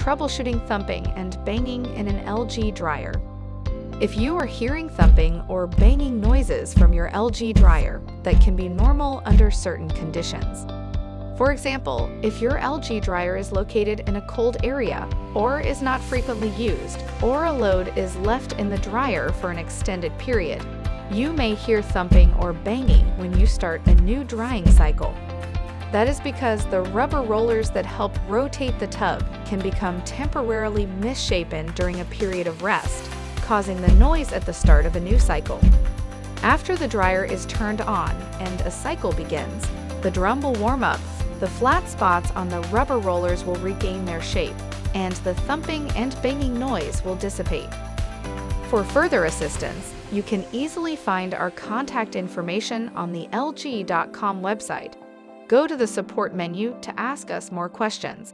troubleshooting thumping and banging in an LG dryer. If you are hearing thumping or banging noises from your LG dryer, that can be normal under certain conditions. For example, if your LG dryer is located in a cold area, or is not frequently used, or a load is left in the dryer for an extended period, you may hear thumping or banging when you start a new drying cycle. That is because the rubber rollers that help rotate the tub can become temporarily misshapen during a period of rest, causing the noise at the start of a new cycle. After the dryer is turned on and a cycle begins, the drum will warm up, the flat spots on the rubber rollers will regain their shape, and the thumping and banging noise will dissipate. For further assistance, you can easily find our contact information on the LG.com website. Go to the support menu to ask us more questions.